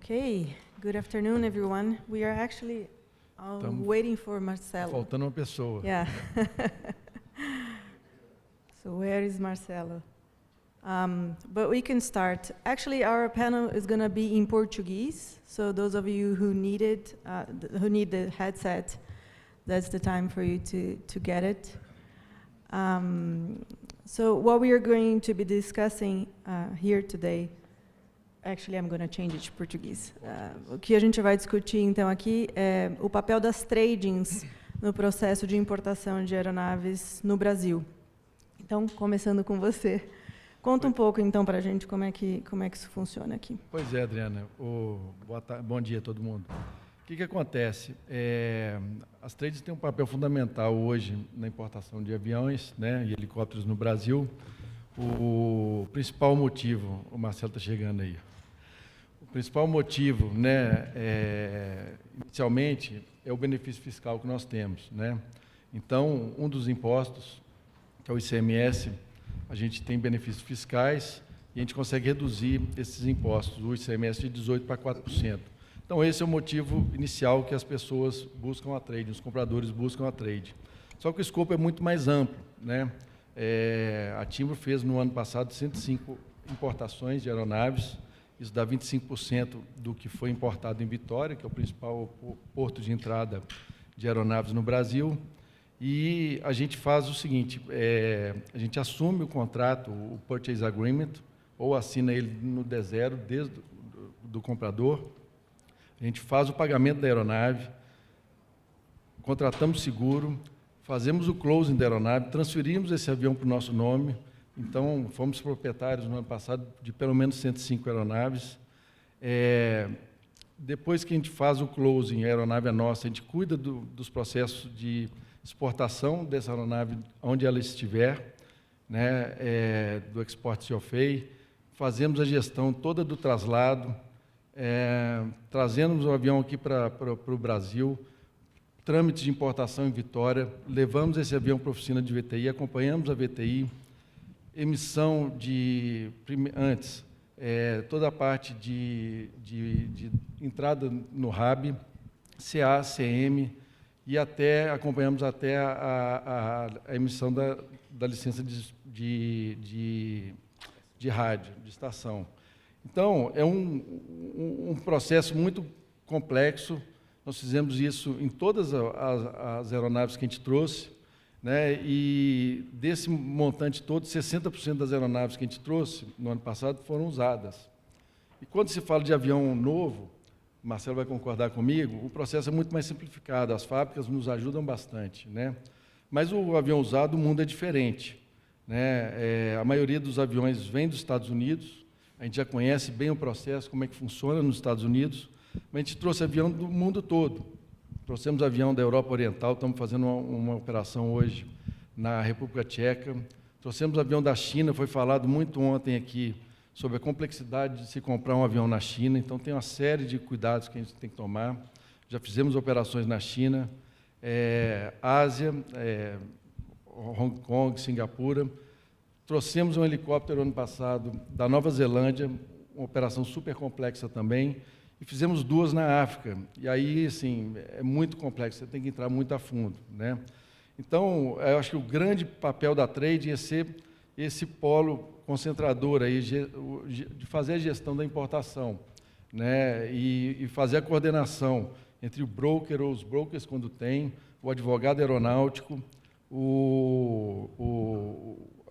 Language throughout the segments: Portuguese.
Okay, good afternoon, everyone. We are actually waiting for Marcelo. Faltando uma pessoa. Yeah. So where is Marcelo? But we can start. Actually, our panel is going to be in Portuguese. So those of you who need it, who need the headset, that's the time for you to get it. So what we are going to be discussing here today, actually I'm going to change it to Portuguese. O que a gente vai discutir então aqui é o papel das tradings no processo de importação de aeronaves no Brasil. Então, começando com você, conta um pouco então para a gente como é que isso funciona aqui. Pois é, Adriana. Bom dia a todo mundo. O que acontece? As trades têm um papel fundamental hoje na importação de aviões, né, e helicópteros no Brasil. O principal motivo, o Marcelo está chegando aí. O principal motivo, né, inicialmente, é o benefício fiscal que nós temos, né? Então, um dos impostos, que é o ICMS, a gente tem benefícios fiscais e a gente consegue reduzir esses impostos, o ICMS de 18% para 4%. Então, esse é o motivo inicial que as pessoas buscam a trade, os compradores buscam a trade. Só que o escopo é muito mais amplo, né? A Timbro fez, no ano passado, 105 importações de aeronaves, isso dá 25% do que foi importado em Vitória, que é o principal porto de entrada de aeronaves no Brasil. E a gente faz o seguinte, a gente assume o contrato, o Purchase Agreement, ou assina ele no D0, desde do comprador. A gente faz o pagamento da aeronave, contratamos seguro, fazemos o closing da aeronave, transferimos esse avião para o nosso nome. Então, fomos proprietários no ano passado de pelo menos 105 aeronaves. Depois que a gente faz o closing, a aeronave é nossa, a gente cuida dos processos de exportação dessa aeronave onde ela estiver, né, do Export COFA, fazemos a gestão toda do traslado, trazemos o avião aqui para o Brasil, trâmites de importação em Vitória, levamos esse avião para a oficina de VTI, acompanhamos a VTI, emissão de, antes, toda a parte de entrada no RAB, CA, CM, e acompanhamos até a emissão da licença de rádio, de estação. Então, é um processo muito complexo. Nós fizemos isso em todas as aeronaves que a gente trouxe, né? E desse montante todo, 60% das aeronaves que a gente trouxe no ano passado foram usadas. E quando se fala de avião novo, o Marcelo vai concordar comigo, o processo é muito mais simplificado, as fábricas nos ajudam bastante, né? Mas o avião usado, o mundo é diferente, né? A maioria dos aviões vem dos Estados Unidos, a gente já conhece bem o processo, como é que funciona nos Estados Unidos, mas a gente trouxe avião do mundo todo. Trouxemos avião da Europa Oriental, estamos fazendo uma operação hoje na República Tcheca. Trouxemos avião da China, foi falado muito ontem aqui sobre a complexidade de se comprar um avião na China, então tem uma série de cuidados que a gente tem que tomar. Já fizemos operações na China, Ásia, Hong Kong, Singapura. Trouxemos um helicóptero ano passado da Nova Zelândia, uma operação super complexa também, e fizemos 2 na África. E aí, assim, é muito complexo, você tem que entrar muito a fundo, né? Então, eu acho que o grande papel da trade é ser esse polo concentrador aí, de fazer a gestão da importação, né? E fazer a coordenação entre o broker ou os brokers, quando tem, o advogado aeronáutico,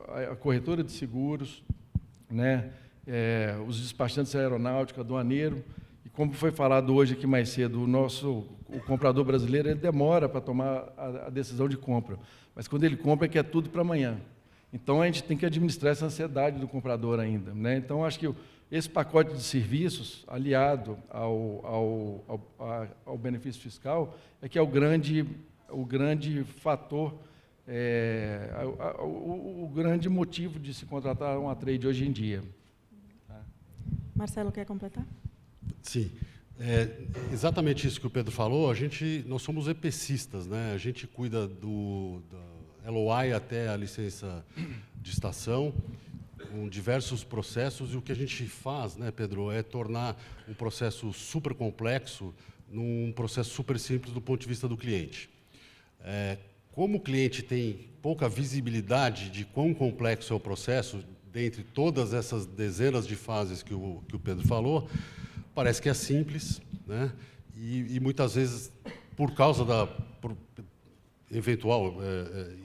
a corretora de seguros, né? Os despachantes aeronáuticos, aduaneiro. E como foi falado hoje aqui mais cedo, o comprador brasileiro ele demora para tomar a decisão de compra, mas quando ele compra, quer tudo para amanhã. Então, a gente tem que administrar essa ansiedade do comprador ainda, né? Então, acho que esse pacote de serviços, aliado ao benefício fiscal, é que é o grande fator, o grande motivo de se contratar uma trade hoje em dia. Marcelo, quer completar? Sim. Exatamente isso que o Pedro falou. Nós somos EPCistas, né? A gente cuida da LOI até a licença de estação com diversos processos, e o que a gente faz, né, Pedro, é tornar um processo super complexo num processo super simples do ponto de vista do cliente. Como o cliente tem pouca visibilidade de quão complexo é o processo, dentre todas essas dezenas de fases que o Pedro falou, parece que é simples, né? E muitas vezes, por causa da eventual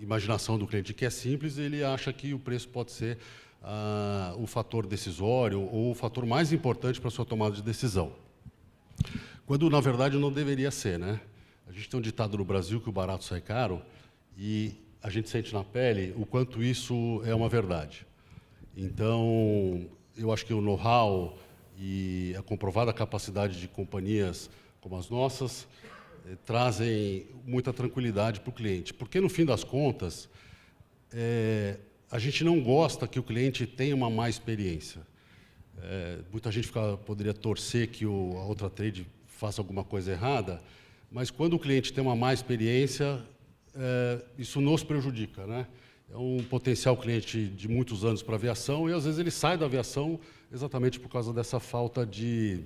imaginação do cliente que é simples, ele acha que o preço pode ser o fator decisório ou o fator mais importante para a sua tomada de decisão. Quando, na verdade, não deveria ser, né? A gente tem um ditado no Brasil que o barato sai caro, e a gente sente na pele o quanto isso é uma verdade. Então, eu acho que o know-how e a comprovada capacidade de companhias como as nossas trazem muita tranquilidade para o cliente. Porque, no fim das contas, a gente não gosta que o cliente tenha uma má experiência. Muita gente poderia torcer que a outra trade faça alguma coisa errada, mas quando o cliente tem uma má experiência, isso nos prejudica, né? É um potencial cliente de muitos anos para a aviação, e às vezes ele sai da aviação exatamente por causa dessa falta de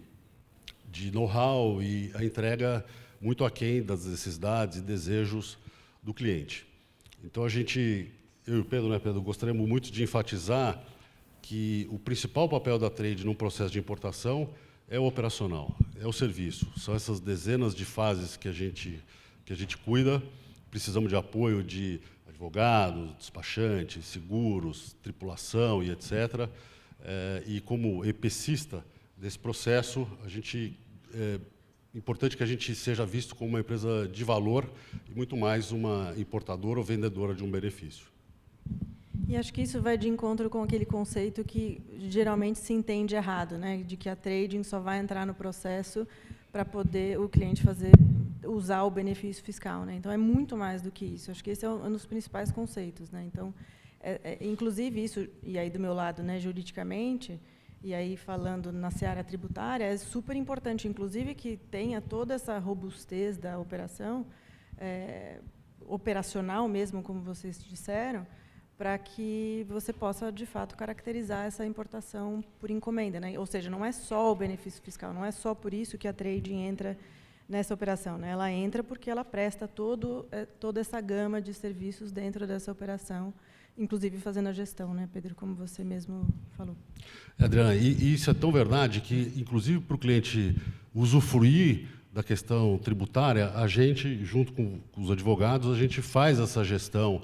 know-how e a entrega muito aquém das necessidades e desejos do cliente. Então, eu e o Pedro, né, Pedro, gostaríamos muito de enfatizar que o principal papel da trade num processo de importação é o operacional, é o serviço. São essas dezenas de fases que a gente cuida. Precisamos de apoio de advogados, despachantes, seguros, tripulação e etc. E como epicista desse processo, é importante que a gente seja visto como uma empresa de valor e muito mais uma importadora ou vendedora de um benefício. E acho que isso vai de encontro com aquele conceito que geralmente se entende errado, né? De que a trading só vai entrar no processo para poder o cliente usar o benefício fiscal, né? Então, é muito mais do que isso. Acho que esse é um dos principais conceitos, né? Então, inclusive isso, e aí do meu lado, né, juridicamente, e aí falando na seara tributária, é super importante, inclusive, que tenha toda essa robustez da operação, operacional mesmo, como vocês disseram, para que você possa, de fato, caracterizar essa importação por encomenda, né? Ou seja, não é só o benefício fiscal, não é só por isso que a trading entra nessa operação, né? Ela entra porque ela presta toda essa gama de serviços dentro dessa operação, inclusive fazendo a gestão, né, Pedro, como você mesmo falou. Adriana, e isso é tão verdade que, inclusive, para o cliente usufruir da questão tributária, a gente, junto com os advogados, a gente faz essa gestão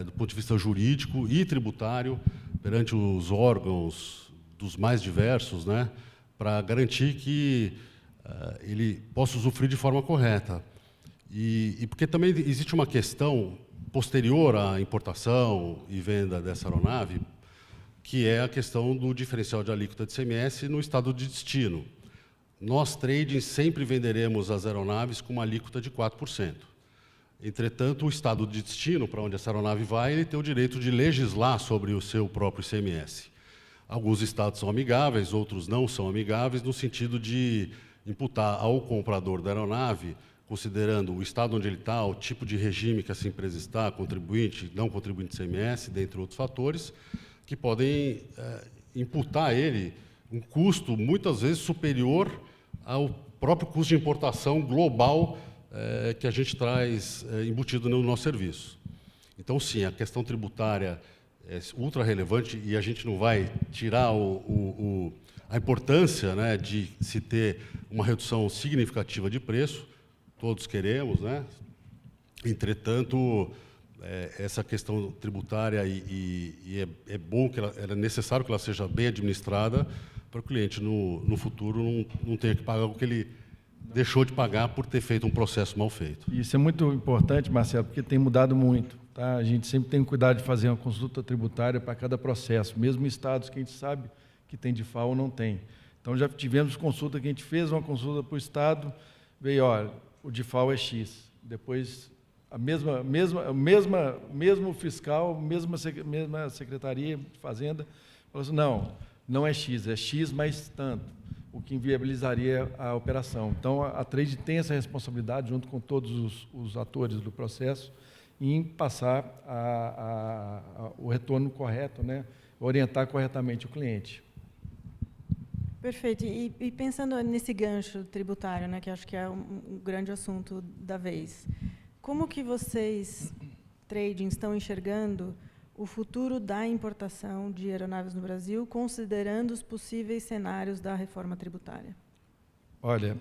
do ponto de vista jurídico e tributário perante os órgãos dos mais diversos, né, para garantir que ele possa usufruir de forma correta. E porque também existe uma questão posterior à importação e venda dessa aeronave, que é a questão do diferencial de alíquota de ICMS no estado de destino. Nós, trading, sempre venderemos as aeronaves com uma alíquota de 4%. Entretanto, o estado de destino, para onde essa aeronave vai, ele tem o direito de legislar sobre o seu próprio ICMS. Alguns estados são amigáveis, outros não são amigáveis, no sentido de imputar ao comprador da aeronave, considerando o estado onde ele está, o tipo de regime que essa empresa está, contribuinte, não contribuinte ICMS, dentre outros fatores, que podem imputar a ele um custo, muitas vezes, superior ao próprio custo de importação global que a gente traz embutido no nosso serviço. Então, sim, a questão tributária é ultra relevante e a gente não vai tirar a importância, né, de se ter uma redução significativa de preço, todos queremos, né? Entretanto, essa questão tributária é bom que é necessário que ela seja bem administrada para o cliente no futuro não tenha que pagar o que ele deixou de pagar por ter feito um processo mal feito. Isso é muito importante, Marcelo, porque tem mudado muito. Tá? A gente sempre tem cuidado de fazer uma consulta tributária para cada processo, mesmo em estados que a gente sabe que tem DIFAL ou não tem. Então, já tivemos consulta que a gente fez uma consulta para o estado, veio, olha, o DIFAL é X. Depois, o mesmo fiscal, mesma secretaria de Fazenda, falou assim, não é X mais tanto, o que inviabilizaria a operação. Então, a trade tem essa responsabilidade, junto com todos os atores do processo, em passar o retorno correto, né? orientar corretamente o cliente. Perfeito. E pensando nesse gancho tributário, né, que acho que é um grande assunto da vez, como que vocês, trading, estão enxergando o futuro da importação de aeronaves no Brasil, considerando os possíveis cenários da reforma tributária? Olha,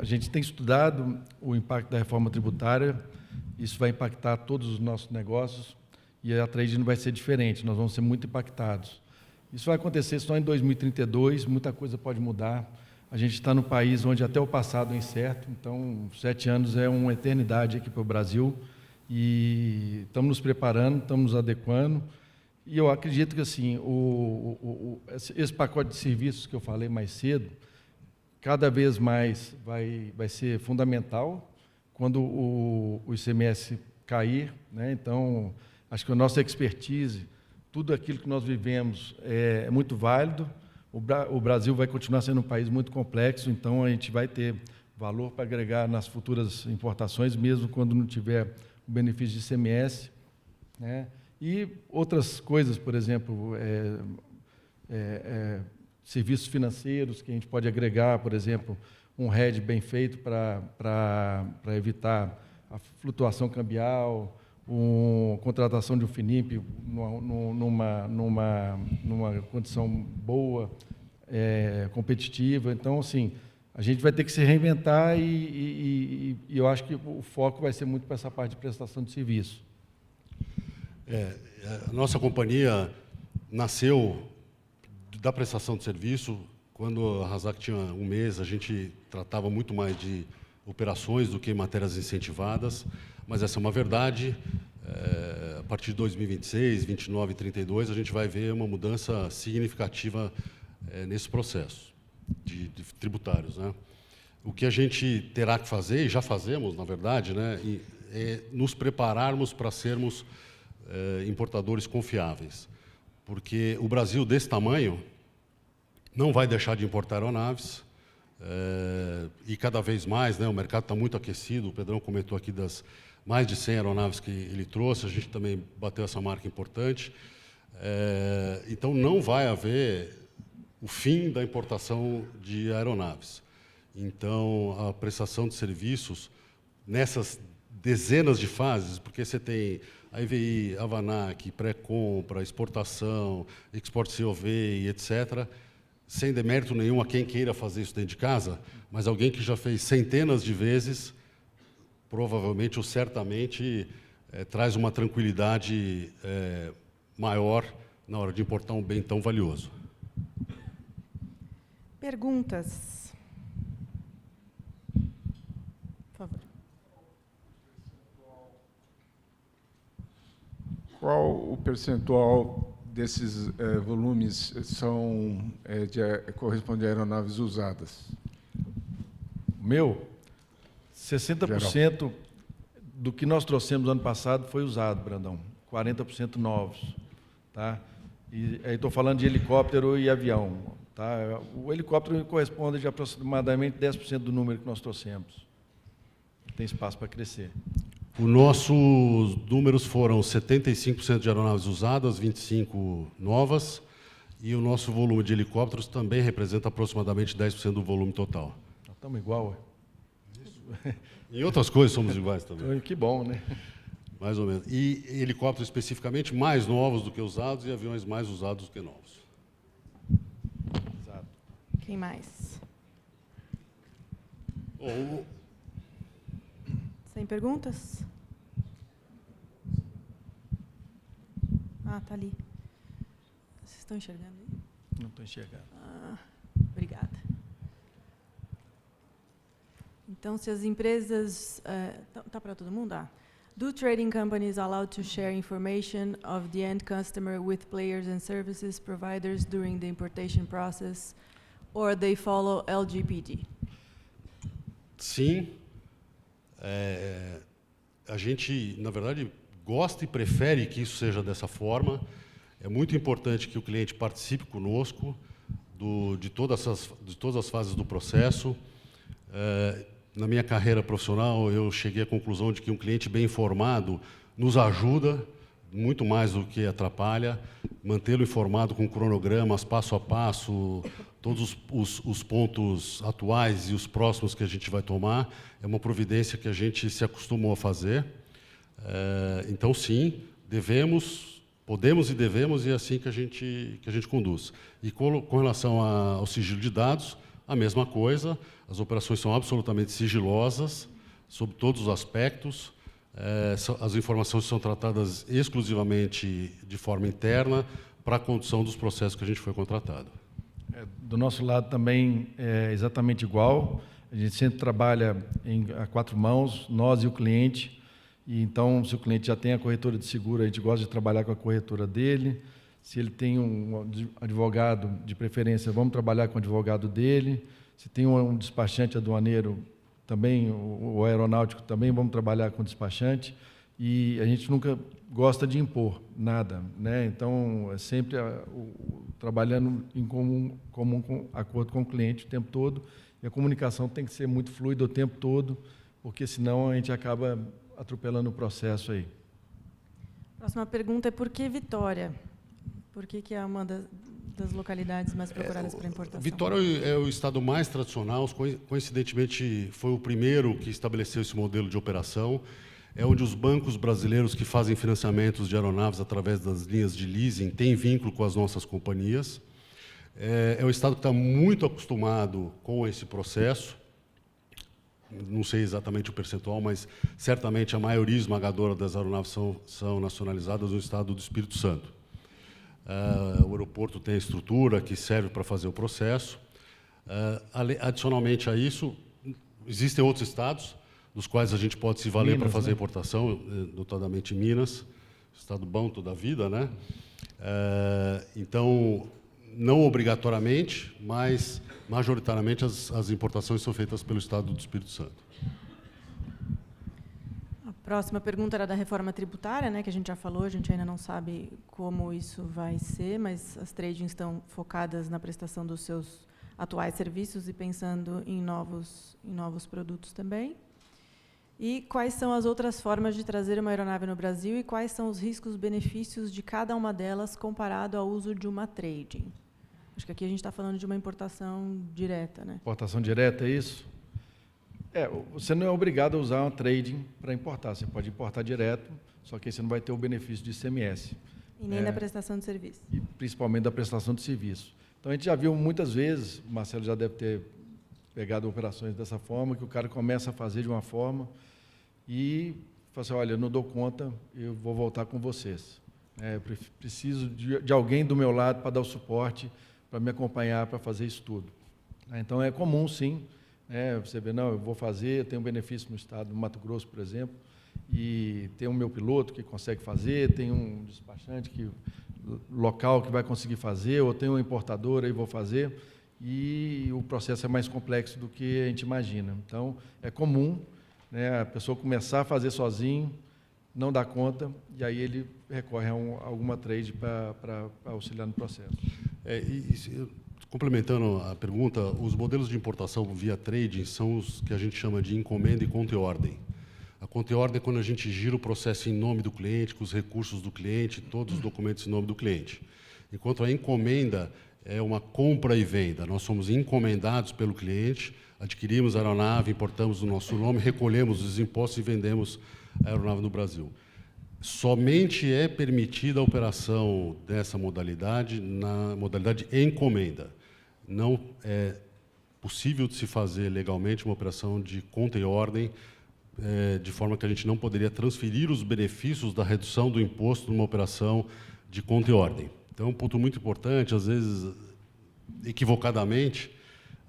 a gente tem estudado o impacto da reforma tributária, isso vai impactar todos os nossos negócios e a trading não vai ser diferente, nós vamos ser muito impactados. Isso vai acontecer só em 2032, muita coisa pode mudar. A gente está num país onde até o passado é incerto, então 7 anos é uma eternidade aqui para o Brasil e estamos nos preparando, estamos nos adequando. E eu acredito que assim, esse pacote de serviços que eu falei mais cedo, cada vez mais vai ser fundamental quando o ICMS cair, né? Então, acho que a nossa expertise, tudo aquilo que nós vivemos é muito válido. O Brasil vai continuar sendo um país muito complexo, então a gente vai ter valor para agregar nas futuras importações, mesmo quando não tiver o benefício de ICMS, né? E outras coisas, por exemplo, serviços financeiros que a gente pode agregar, por exemplo, um hedge bem feito para evitar a flutuação cambial, contratação de um FINIP numa condição boa, competitiva. Então, assim, a gente vai ter que se reinventar e eu acho que o foco vai ser muito para essa parte de prestação de serviço. A nossa companhia nasceu da prestação de serviço. Quando a Razak tinha um mês, a gente tratava muito mais de operações do que matérias incentivadas, mas essa é uma verdade. A partir de 2026, 29 e 32, a gente vai ver uma mudança significativa nesse processo de tributários, né? O que a gente terá que fazer, e já fazemos, na verdade, né, é nos prepararmos para sermos importadores confiáveis, porque o Brasil desse tamanho não vai deixar de importar aeronaves, e cada vez mais, né, o mercado está muito aquecido. O Pedrão comentou aqui das mais de 100 aeronaves que ele trouxe, a gente também bateu essa marca importante. Então, não vai haver o fim da importação de aeronaves. Então, a prestação de serviços, nessas dezenas de fases, porque você tem a EVI, a VANAC, pré-compra, exportação, export COV e etc., sem demérito nenhum a quem queira fazer isso dentro de casa, mas alguém que já fez centenas de vezes, provavelmente ou certamente traz uma tranquilidade maior na hora de importar um bem tão valioso. Perguntas? Por favor. Qual o percentual desses volumes corresponde a aeronaves usadas? Meu, 60% do que nós trouxemos ano passado foi usado, Brandão. 40% novos, tá? E aí estou falando de helicóptero e avião, tá? O helicóptero corresponde de aproximadamente 10% do número que nós trouxemos. Tem espaço para crescer. Os nossos números foram 75% de aeronaves usadas, 25% novas, e o nosso volume de helicópteros também representa aproximadamente 10% do volume total. Estamos igual, ué. Em outras coisas somos iguais também. Que bom, né? Mais ou menos. E helicópteros especificamente mais novos do que usados e aviões mais usados do que novos. Exato. Quem mais? Sem perguntas? Ah, está ali. Vocês estão enxergando aí? Não estou enxergando. Obrigada. Então, se as empresas... Está para todo mundo? Do trading companies allowed to share information of the end customer with players and services providers during the importation process, or they follow LGPD? Sim. A gente, na verdade, gosta e prefere que isso seja dessa forma. É muito importante que o cliente participe conosco de todas as fases do processo. Na minha carreira profissional, eu cheguei à conclusão de que um cliente bem informado nos ajuda muito mais do que atrapalha, mantê-lo informado com cronogramas, passo a passo, todos os pontos atuais e os próximos que a gente vai tomar, é uma providência que a gente se acostumou a fazer. Então, sim, podemos e devemos, e é assim que a gente conduz. E com relação ao sigilo de dados, a mesma coisa, as operações são absolutamente sigilosas, sob todos os aspectos, as informações são tratadas exclusivamente de forma interna para a condução dos processos que a gente foi contratado. Do nosso lado também é exatamente igual, a gente sempre trabalha a 4 mãos, nós e o cliente. E então, se o cliente já tem a corretora de seguro, a gente gosta de trabalhar com a corretora dele. Se ele tem um advogado, de preferência, vamos trabalhar com o advogado dele. Se tem um despachante aduaneiro, também, o aeronáutico, também vamos trabalhar com o despachante. E a gente nunca gosta de impor nada, né? Então, é sempre trabalhando em comum com acordo com o cliente o tempo todo. E a comunicação tem que ser muito fluida o tempo todo, porque senão a gente acaba atropelando o processo aí. Próxima pergunta é por que Vitória? Por que é uma das localidades mais procuradas para importação? Vitória é o estado mais tradicional, coincidentemente foi o primeiro que estabeleceu esse modelo de operação. É onde os bancos brasileiros que fazem financiamentos de aeronaves através das linhas de leasing têm vínculo com as nossas companhias. É o estado que está muito acostumado com esse processo. Não sei exatamente o percentual, mas certamente a maioria esmagadora das aeronaves são nacionalizadas no estado do Espírito Santo. O aeroporto tem a estrutura que serve para fazer o processo. Adicionalmente a isso, existem outros estados dos quais a gente pode se valer para fazer importação, notadamente Minas, estado bom toda a vida, né? Então, não obrigatoriamente, mas majoritariamente as importações são feitas pelo estado do Espírito Santo. A próxima pergunta era da reforma tributária, né, que a gente já falou, a gente ainda não sabe como isso vai ser, mas as tradings estão focadas na prestação dos seus atuais serviços e pensando em novos produtos também. E quais são as outras formas de trazer uma aeronave no Brasil e quais são os riscos-benefícios de cada uma delas comparado ao uso de uma trading? Acho que aqui a gente está falando de uma importação direta, né? Importação direta, é isso? Você não é obrigado a usar uma trading para importar. Você pode importar direto, só que aí você não vai ter o benefício de ICMS. E nem da prestação de serviço. E principalmente da prestação de serviço. Então, a gente já viu muitas vezes, o Marcelo já deve ter pegado operações dessa forma, que o cara começa a fazer de uma forma e fala assim, olha, eu não dou conta, eu vou voltar com vocês. Eu preciso de alguém do meu lado para dar o suporte, para me acompanhar, para fazer isso tudo. Então, é comum, sim, você vê, não, eu vou fazer, eu tenho um benefício no estado do Mato Grosso, por exemplo, e tem o meu piloto que consegue fazer, tem um despachante local que vai conseguir fazer, ou tem uma importadora e vou fazer, e o processo é mais complexo do que a gente imagina. Então, é comum a pessoa começar a fazer sozinho, não dá conta, e aí ele recorre a alguma trade para auxiliar no processo. Complementando a pergunta, os modelos de importação via trading são os que a gente chama de encomenda e conteordem. A conteordem é quando a gente gira o processo em nome do cliente, com os recursos do cliente, todos os documentos em nome do cliente. Enquanto a encomenda é uma compra e venda. Nós somos encomendados pelo cliente, adquirimos a aeronave, importamos o nosso nome, recolhemos os impostos e vendemos a aeronave no Brasil. Somente é permitida a operação dessa modalidade na modalidade encomenda. Não é possível de se fazer legalmente uma operação de conta e ordem, de forma que a gente não poderia transferir os benefícios da redução do imposto numa operação de conta e ordem. Então, é um ponto muito importante, às vezes, equivocadamente,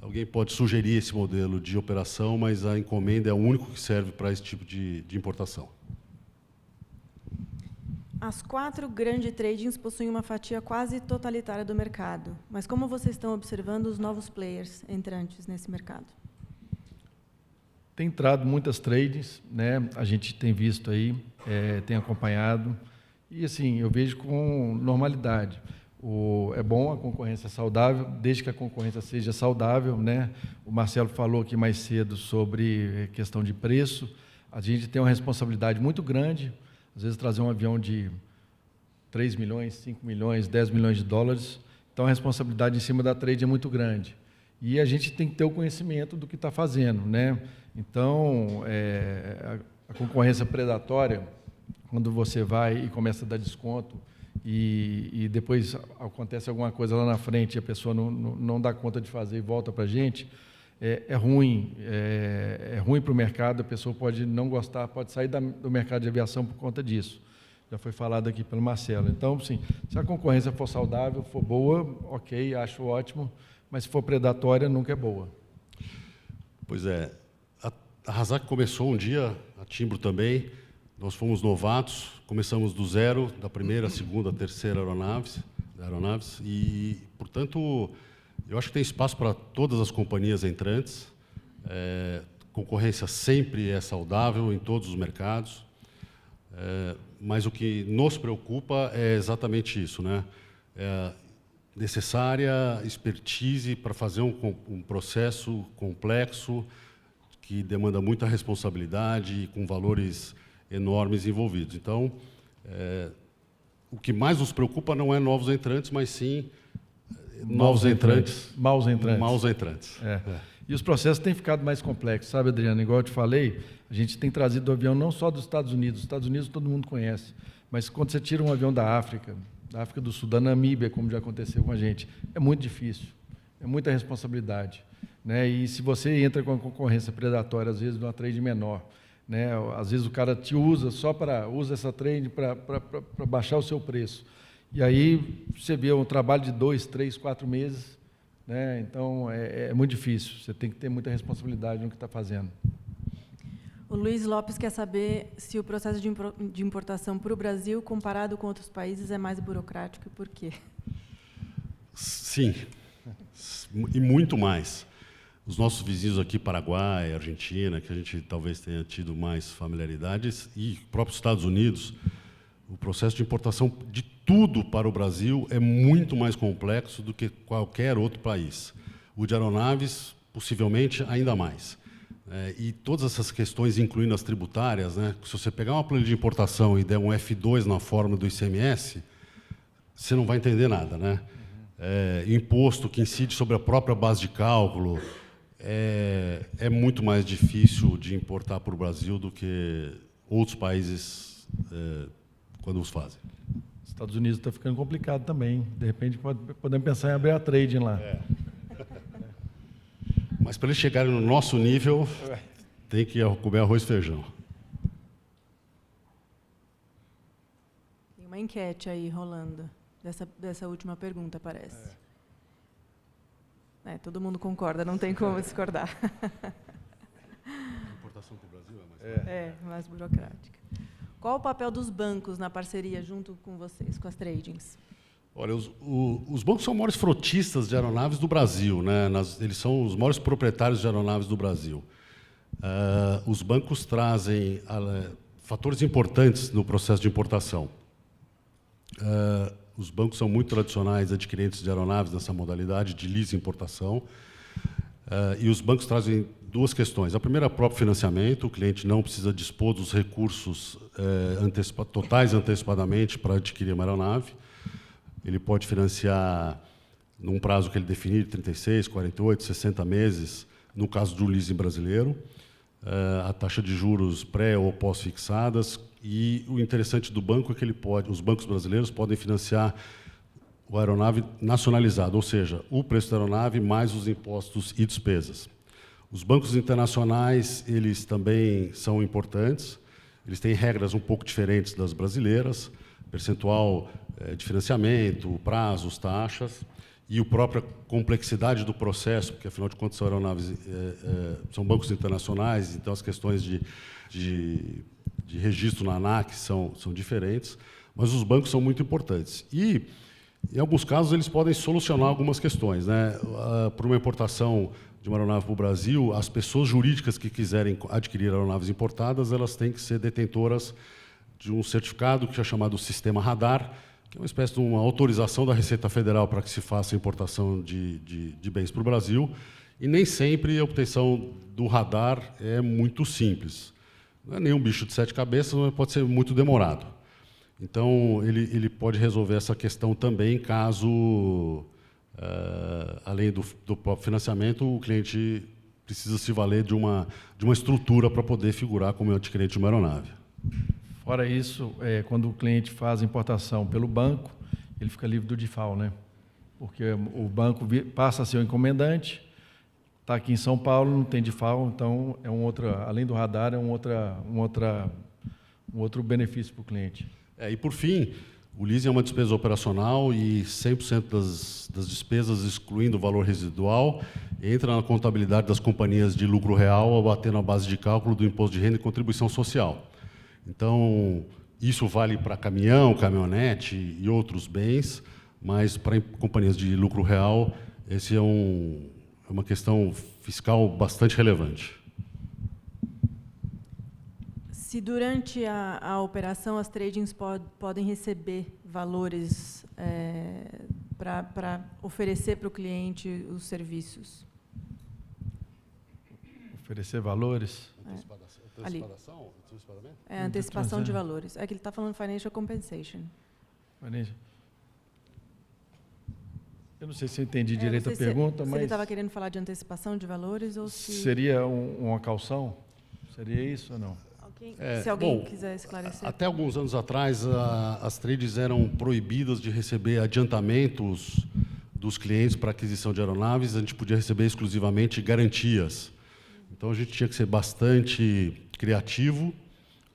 alguém pode sugerir esse modelo de operação, mas a encomenda é o único que serve para esse tipo de importação. As 4 grandes tradings possuem uma fatia quase totalitária do mercado, mas como vocês estão observando os novos players entrantes nesse mercado? Tem entrado muitas tradings, a gente tem visto aí, tem acompanhado, e assim, eu vejo com normalidade. É bom a concorrência saudável, desde que a concorrência seja saudável, O Marcelo falou aqui mais cedo sobre questão de preço. A gente tem uma responsabilidade muito grande, às vezes trazer um avião de 3 milhões, 5 milhões, 10 milhões de dólares. Então, a responsabilidade em cima da trade é muito grande. E a gente tem que ter o conhecimento do que está fazendo, né? Então, a concorrência predatória, quando você vai e começa a dar desconto e depois acontece alguma coisa lá na frente e a pessoa não dá conta de fazer e volta para a gente, é ruim para o mercado, a pessoa pode não gostar, pode sair do mercado de aviação por conta disso. Já foi falado aqui pelo Marcelo. Então, sim, se a concorrência for saudável, for boa, ok, acho ótimo, mas se for predatória, nunca é boa. Pois é. A Razak começou um dia, a Timbro também, nós fomos novatos, começamos do zero, da primeira, segunda, terceira aeronaves, e, portanto, eu acho que tem espaço para todas as companhias entrantes. Concorrência sempre é saudável em todos os mercados, mas o que nos preocupa é exatamente isso, né? Necessária expertise para fazer um processo complexo que demanda muita responsabilidade e com valores enormes envolvidos. Então, o que mais nos preocupa não é novos entrantes, mas sim maus entrantes. E os processos têm ficado mais complexos, sabe, Adriano? Igual eu te falei, a gente tem trazido o avião não só dos Estados Unidos. Os Estados Unidos todo mundo conhece, mas quando você tira um avião da África do Sul, da Namíbia, como já aconteceu com a gente, é muito difícil, é muita responsabilidade, né? E se você entra com a concorrência predatória, às vezes, numa trade menor, né? Às vezes o cara te usa usa essa trade para baixar o seu preço. E aí você vê um trabalho de 2, 3, 4 meses, né? Então é muito difícil, você tem que ter muita responsabilidade no que está fazendo. O Luiz Lopes quer saber se o processo de importação para o Brasil, comparado com outros países, é mais burocrático e por quê? Sim, e muito mais. Os nossos vizinhos aqui, Paraguai, Argentina, que a gente talvez tenha tido mais familiaridades, e próprios Estados Unidos, o processo de importação de tudo para o Brasil é muito mais complexo do que qualquer outro país. O de aeronaves, possivelmente, ainda mais. E todas essas questões, incluindo as tributárias, né? Se você pegar uma planilha de importação e der um F2 na forma do ICMS, você não vai entender nada, né? Imposto que incide sobre a própria base de cálculo é muito mais difícil de importar para o Brasil do que outros países quando os fazem. Estados Unidos está ficando complicado também. De repente, podemos pensar em abrir a trading lá. Mas para eles chegarem no nosso nível, tem que comer arroz e feijão. Tem uma enquete aí rolando, dessa última pergunta, parece. Todo mundo concorda, não tem como discordar. A importação para o Brasil é mais burocrática. Qual o papel dos bancos na parceria junto com vocês, com as tradings? Olha, os bancos são os maiores frotistas de aeronaves do Brasil, né? Eles são os maiores proprietários de aeronaves do Brasil. Os bancos trazem fatores importantes no processo de importação. Os bancos são muito tradicionais adquirentes de aeronaves nessa modalidade de leasing e importação. E os bancos trazem duas questões. A primeira é o próprio financiamento. O cliente não precisa dispor dos recursos totais antecipadamente para adquirir uma aeronave. Ele pode financiar num prazo que ele definir, 36, 48, 60 meses, no caso do leasing brasileiro, a taxa de juros pré- ou pós-fixadas. E o interessante do banco é que os bancos brasileiros podem financiar a aeronave nacionalizada, ou seja, o preço da aeronave mais os impostos e despesas. Os bancos internacionais, eles também são importantes, eles têm regras um pouco diferentes das brasileiras, percentual de financiamento, prazos, taxas, e a própria complexidade do processo, porque, afinal de contas, são aeronaves, são bancos internacionais, então as questões de registro na ANAC são diferentes, mas os bancos são muito importantes. E, em alguns casos, eles podem solucionar algumas questões, né? Por uma importação de uma aeronave para o Brasil, as pessoas jurídicas que quiserem adquirir aeronaves importadas, elas têm que ser detentoras de um certificado que é chamado Sistema Radar, que é uma espécie de uma autorização da Receita Federal para que se faça a importação de bens para o Brasil, e nem sempre a obtenção do radar é muito simples. Não é nenhum bicho de 7 cabeças, mas pode ser muito demorado. Então, ele pode resolver essa questão também caso, além do próprio financiamento, o cliente precisa se valer de uma estrutura para poder figurar como adquirente de uma aeronave. Fora isso, quando o cliente faz a importação pelo banco, ele fica livre do DIFAL, né? Porque o banco passa a ser o encomendante, está aqui em São Paulo, não tem DIFAL, então além do radar, é um outro benefício para o cliente. E por fim, o leasing é uma despesa operacional e 100% das despesas, excluindo o valor residual, entra na contabilidade das companhias de lucro real, abatendo a base de cálculo do imposto de renda e contribuição social. Então, isso vale para caminhão, caminhonete e outros bens, mas para companhias de lucro real, esse é uma questão fiscal bastante relevante. Se durante a operação as tradings podem receber valores para oferecer para o cliente os serviços? Oferecer valores? Ali. Antecipação de valores. É que ele está falando financial compensation. Eu não sei se eu entendi direito a pergunta, se mas... ele estava querendo falar de antecipação de valores ou se... Seria uma calção? Seria isso ou não? Se alguém quiser esclarecer. Até alguns anos atrás, as trades eram proibidas de receber adiantamentos dos clientes para aquisição de aeronaves, a gente podia receber exclusivamente garantias. Então, a gente tinha que ser bastante criativo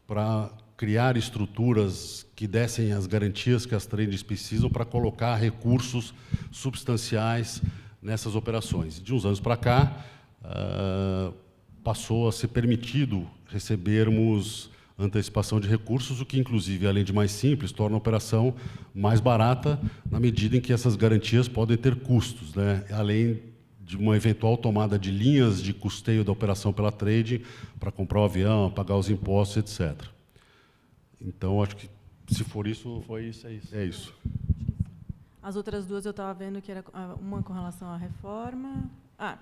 para criar estruturas que dessem as garantias que as trades precisam para colocar recursos substanciais nessas operações. De uns anos para cá, passou a ser permitido recebermos antecipação de recursos, o que, inclusive, além de mais simples, torna a operação mais barata, na medida em que essas garantias podem ter custos, né? Além de uma eventual tomada de linhas de custeio da operação pela trade, para comprar o avião, pagar os impostos, etc. Então, acho que, se for isso... Foi isso, é isso. É isso. As outras duas eu estava vendo que era uma com relação à reforma...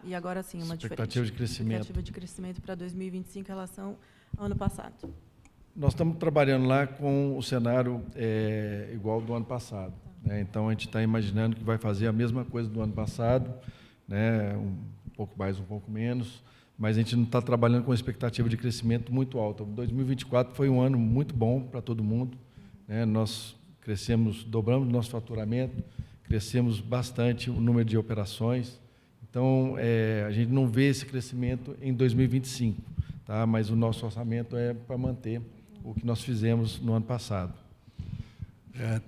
e agora sim, uma expectativa diferente. De crescimento. Expectativa de crescimento para 2025 em relação ao ano passado. Nós estamos trabalhando lá com o cenário igual do ano passado. Né? Então, a gente está imaginando que vai fazer a mesma coisa do ano passado, né? Um pouco mais, um pouco menos, mas a gente não está trabalhando com uma expectativa de crescimento muito alta. 2024 foi um ano muito bom para todo mundo. Né? Nós crescemos, dobramos o nosso faturamento, crescemos bastante o número de operações. Então, a gente não vê esse crescimento em 2025, tá? Mas o nosso orçamento é para manter o que nós fizemos no ano passado.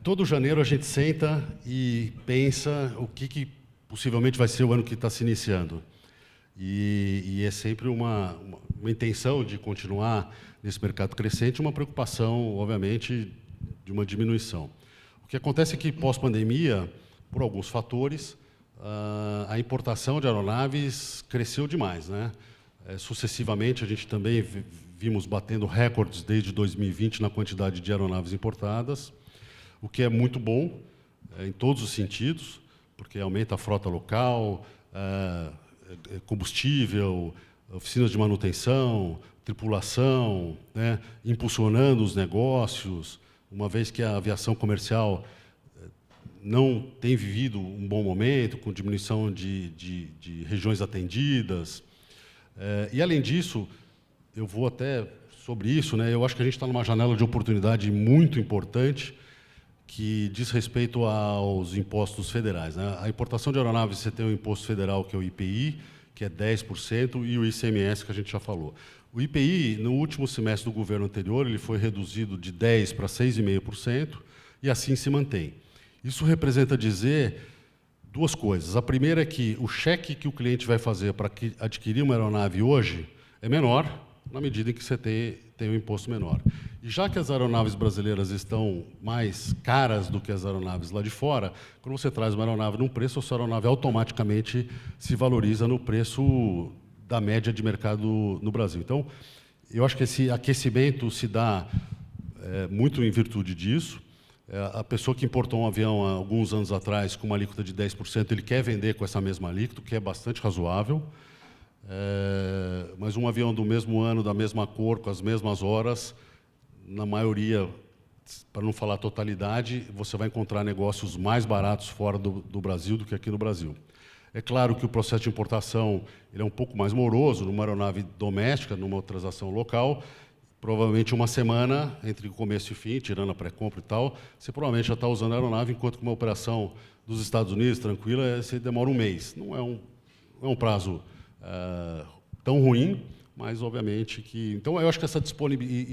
Todo janeiro a gente senta e pensa o que possivelmente vai ser o ano que está se iniciando. E é sempre uma intenção de continuar nesse mercado crescente, uma preocupação, obviamente, de uma diminuição. O que acontece é que, pós-pandemia, por alguns fatores, a importação de aeronaves cresceu demais, né? Sucessivamente, a gente também vimos batendo recordes desde 2020 na quantidade de aeronaves importadas, o que é muito bom em todos os sentidos, porque aumenta a frota local, combustível, oficinas de manutenção, tripulação, né? Impulsionando os negócios, uma vez que a aviação comercial não tem vivido um bom momento, com diminuição de regiões atendidas. E, além disso, eu vou até sobre isso, né? Eu acho que a gente está numa janela de oportunidade muito importante que diz respeito aos impostos federais, né? A importação de aeronaves, você tem o imposto federal, que é o IPI, que é 10%, e o ICMS, que a gente já falou. O IPI, no último semestre do governo anterior, ele foi reduzido de 10% para 6,5%, e assim se mantém. Isso representa dizer duas coisas. A primeira é que o cheque que o cliente vai fazer para adquirir uma aeronave hoje é menor, na medida em que você tem um imposto menor. E já que as aeronaves brasileiras estão mais caras do que as aeronaves lá de fora, quando você traz uma aeronave num preço, a sua aeronave automaticamente se valoriza no preço da média de mercado no Brasil. Então, eu acho que esse aquecimento se dá muito em virtude disso. A pessoa que importou um avião há alguns anos atrás com uma alíquota de 10%, ele quer vender com essa mesma alíquota, que é bastante razoável. Mas um avião do mesmo ano, da mesma cor, com as mesmas horas, na maioria para não falar totalidade, você vai encontrar negócios mais baratos fora do Brasil do que aqui no Brasil. É claro que o processo de importação ele é um pouco mais moroso numa aeronave doméstica, numa transação local. Provavelmente uma semana, entre começo e fim, tirando a pré-compra e tal, você provavelmente já está usando a aeronave, enquanto que uma operação dos Estados Unidos, tranquila, você demora um mês. Não é um prazo tão ruim, mas obviamente que... Então, eu acho que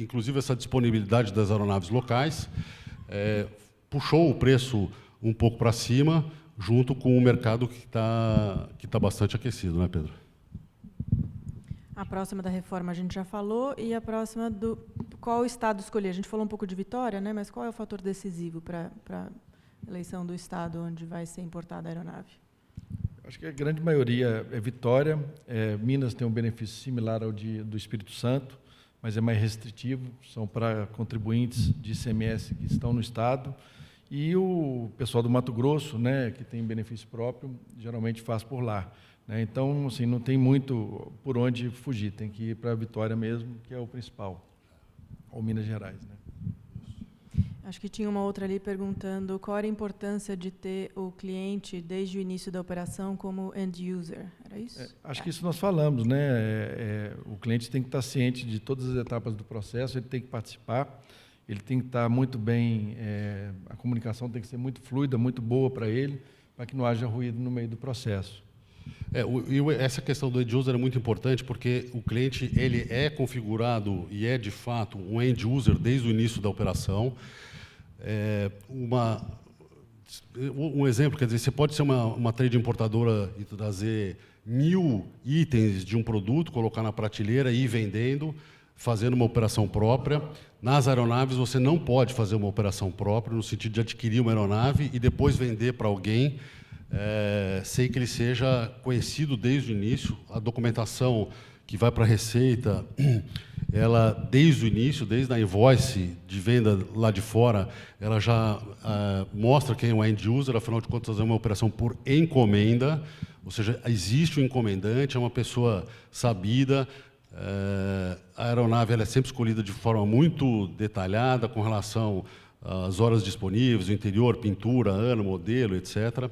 inclusive essa disponibilidade das aeronaves locais puxou o preço um pouco para cima, junto com o mercado que tá bastante aquecido, né, Pedro? A próxima da reforma a gente já falou, e a próxima qual estado escolher? A gente falou um pouco de Vitória, né, mas qual é o fator decisivo para a eleição do estado onde vai ser importada a aeronave? Acho que a grande maioria é Vitória. Minas tem um benefício similar ao do Espírito Santo, mas é mais restritivo, são para contribuintes de ICMS que estão no estado. E o pessoal do Mato Grosso, né, que tem benefício próprio, geralmente faz por lá, né? Então, assim, não tem muito por onde fugir, tem que ir para a Vitória mesmo, que é o principal, ou Minas Gerais, né? Acho que tinha uma outra ali perguntando qual era a importância de ter o cliente desde o início da operação como end user, era isso? Acho que isso nós falamos, né? O cliente tem que estar ciente de todas as etapas do processo, ele tem que participar. Ele tem que estar muito bem, a comunicação tem que ser muito fluida, muito boa para ele, para que não haja ruído no meio do processo. Essa questão do end user é muito importante, porque o cliente ele é configurado e é, de fato, um end user desde o início da operação. Um exemplo, quer dizer, você pode ser uma trade importadora e trazer 1000 itens de um produto, colocar na prateleira e ir vendendo, fazendo uma operação própria. Nas aeronaves, você não pode fazer uma operação própria, no sentido de adquirir uma aeronave e depois vender para alguém, sem que ele seja conhecido desde o início. A documentação que vai para a Receita, ela, desde o início, desde a invoice de venda lá de fora, ela já mostra quem é o end user, afinal de contas, é uma operação por encomenda, ou seja, existe um encomendante, é uma pessoa sabida. A aeronave ela é sempre escolhida de forma muito detalhada com relação às horas disponíveis, o interior, pintura, ano, modelo, etc.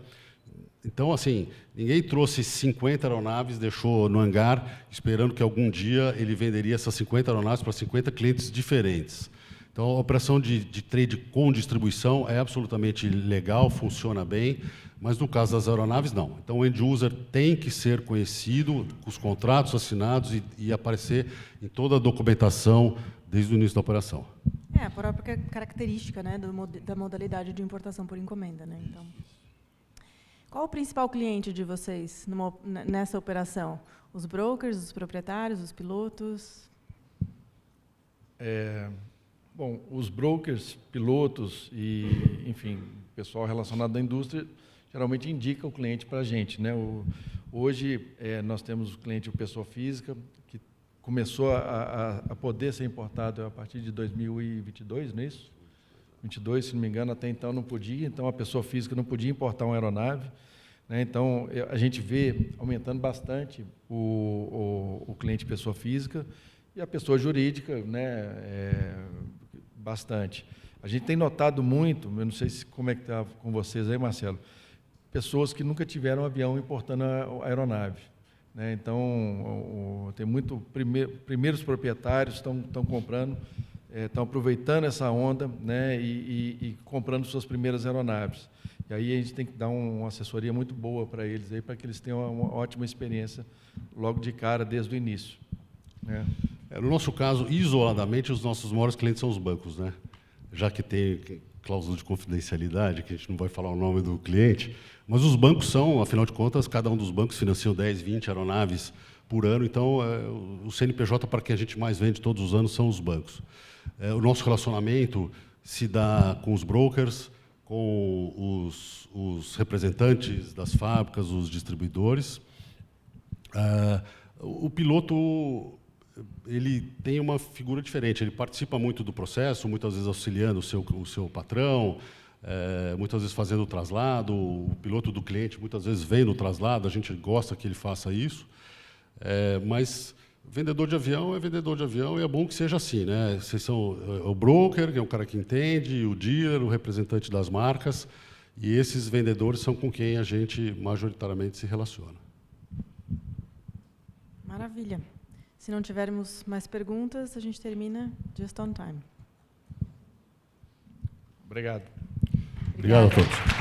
Então, assim, ninguém trouxe 50 aeronaves, deixou no hangar, esperando que algum dia ele venderia essas 50 aeronaves para 50 clientes diferentes. Então, a operação de trade com distribuição é absolutamente legal, funciona bem, mas no caso das aeronaves, não. Então, o end user tem que ser conhecido, com os contratos assinados e aparecer em toda a documentação desde o início da operação. A própria característica, né, da modalidade de importação por encomenda, né? Então, qual o principal cliente de vocês nessa operação? Os brokers, os proprietários, os pilotos? Bom, os brokers, pilotos e, enfim, pessoal relacionado à indústria geralmente indica o cliente para a gente, né? Hoje nós temos o cliente, pessoa física, que começou a poder ser importado a partir de 2022, não é isso? 22, se não me engano, até então não podia, então a pessoa física não podia importar uma aeronave, né? Então a gente vê aumentando bastante o cliente pessoa física e a pessoa jurídica, né? Bastante. A gente tem notado muito, eu não sei como é que está com vocês aí, Marcelo, pessoas que nunca tiveram um avião importando a aeronave, né? Então, tem muito primeiros proprietários estão comprando, estão aproveitando essa onda, né? E comprando suas primeiras aeronaves. E aí a gente tem que dar uma assessoria muito boa para eles, para que eles tenham uma ótima experiência logo de cara, desde o início, né? No nosso caso, isoladamente, os nossos maiores clientes são os bancos, né? Já que tem cláusula de confidencialidade, que a gente não vai falar o nome do cliente, mas os bancos são, afinal de contas, cada um dos bancos financiam 10, 20 aeronaves por ano, então o CNPJ para quem a gente mais vende todos os anos são os bancos. O nosso relacionamento se dá com os brokers, com os representantes das fábricas, os distribuidores. O piloto ele tem uma figura diferente, ele participa muito do processo, muitas vezes auxiliando o seu patrão, muitas vezes fazendo o traslado, o piloto do cliente muitas vezes vem no traslado, a gente gosta que ele faça isso, mas Vendedor de avião é vendedor de avião e é bom que seja assim, né? Vocês são o broker, que é o cara que entende, o dealer, o representante das marcas, e esses vendedores são com quem a gente majoritariamente se relaciona. Maravilha. Se não tivermos mais perguntas, a gente termina just on time. Obrigado. Obrigado a todos.